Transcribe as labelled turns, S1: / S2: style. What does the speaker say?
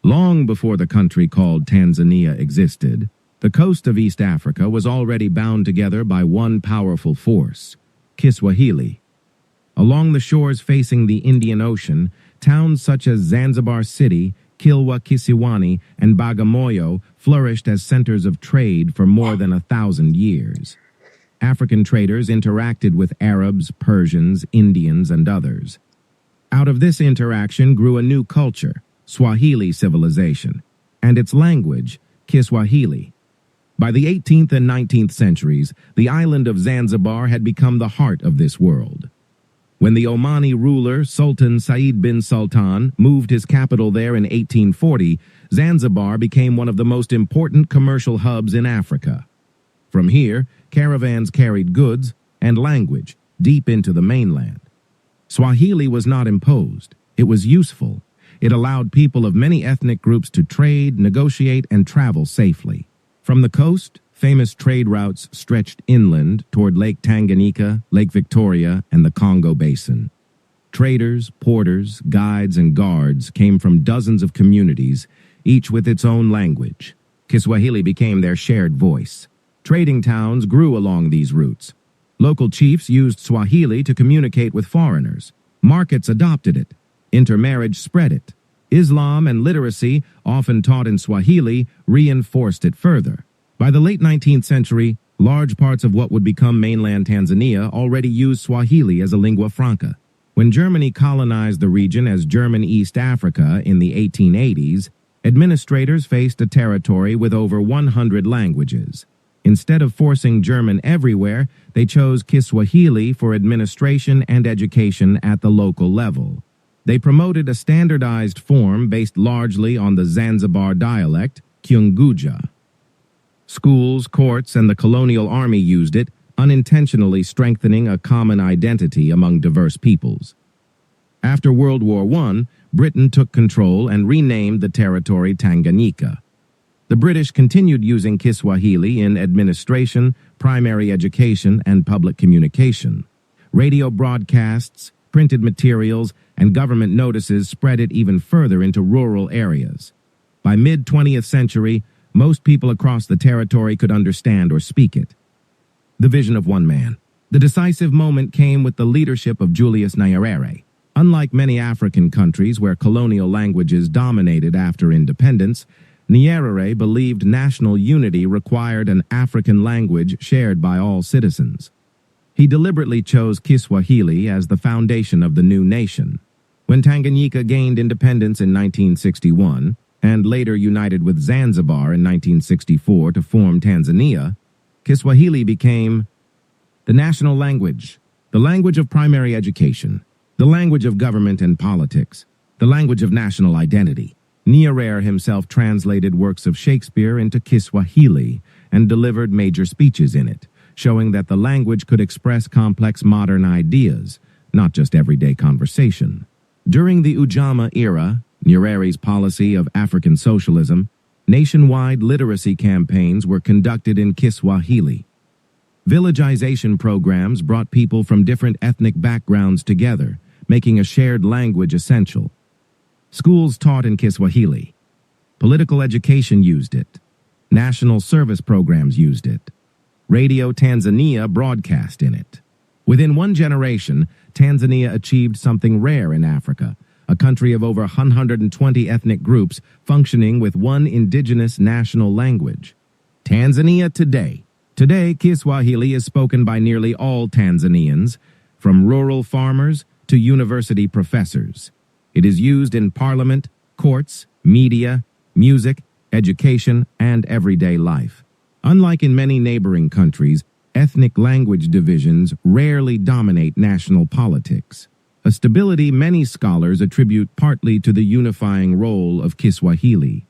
S1: Long before the country called Tanzania existed, the coast of East Africa was already bound together by one powerful force, Kiswahili. Along the shores facing the Indian Ocean, towns such as Zanzibar City, Kilwa Kisiwani, and Bagamoyo flourished as centers of trade for more than 1,000 years. African traders interacted with Arabs, Persians, Indians, and others. Out of this interaction grew a new culture, Swahili civilization, and its language, Kiswahili. By the 18th and 19th centuries, the island of Zanzibar had become the heart of this world. When the Omani ruler Sultan Said bin Sultan moved his capital there in 1840, Zanzibar became one of the most important commercial hubs in Africa. From here, caravans carried goods and language deep into the mainland. Swahili was not imposed. It was useful. It allowed people of many ethnic groups to trade, negotiate, and travel safely. From the coast, famous trade routes stretched inland toward Lake Tanganyika, Lake Victoria, and the Congo Basin. Traders, porters, guides, and guards came from dozens of communities, each with its own language. Kiswahili became their shared voice. Trading towns grew along these routes. Local chiefs used Swahili to communicate with foreigners. Markets adopted it. Intermarriage spread it. Islam and literacy, often taught in Swahili, reinforced it further. By the late 19th century, large parts of what would become mainland Tanzania already used Swahili as a lingua franca. When Germany colonized the region as German East Africa in the 1880s, administrators faced a territory with over 100 languages. Instead of forcing German everywhere, they chose Kiswahili for administration and education at the local level. They promoted a standardized form based largely on the Zanzibar dialect, Kiunguja. Schools, courts, and the colonial army used it, unintentionally strengthening a common identity among diverse peoples. After World War I, Britain took control and renamed the territory Tanganyika. The British continued using Kiswahili in administration, primary education, and public communication. Radio broadcasts, printed materials, and government notices spread it even further into rural areas. By mid-20th century, most people across the territory could understand or speak it. The vision of one man. The decisive moment came with the leadership of Julius Nyerere. Unlike many African countries where colonial languages dominated after independence, Nyerere believed national unity required an African language shared by all citizens. He deliberately chose Kiswahili as the foundation of the new nation. When Tanganyika gained independence in 1961, and later united with Zanzibar in 1964 to form Tanzania, Kiswahili became the national language, the language of primary education, the language of government and politics, the language of national identity. Nyerere himself translated works of Shakespeare into Kiswahili and delivered major speeches in it, showing that the language could express complex modern ideas, not just everyday conversation. During the Ujamaa era, Nyerere's policy of African socialism, nationwide literacy campaigns were conducted in Kiswahili. Villagization programs brought people from different ethnic backgrounds together, making a shared language essential. Schools taught in Kiswahili. Political education used it. National service programs used it. Radio Tanzania broadcast in it. Within one generation, Tanzania achieved something rare in Africa, a country of over 120 ethnic groups functioning with one indigenous national language. Tanzania today. Today, Kiswahili is spoken by nearly all Tanzanians, from rural farmers to university professors. It is used in parliament, courts, media, music, education, and everyday life. Unlike in many neighboring countries, ethnic language divisions rarely dominate national politics, a stability many scholars attribute partly to the unifying role of Kiswahili.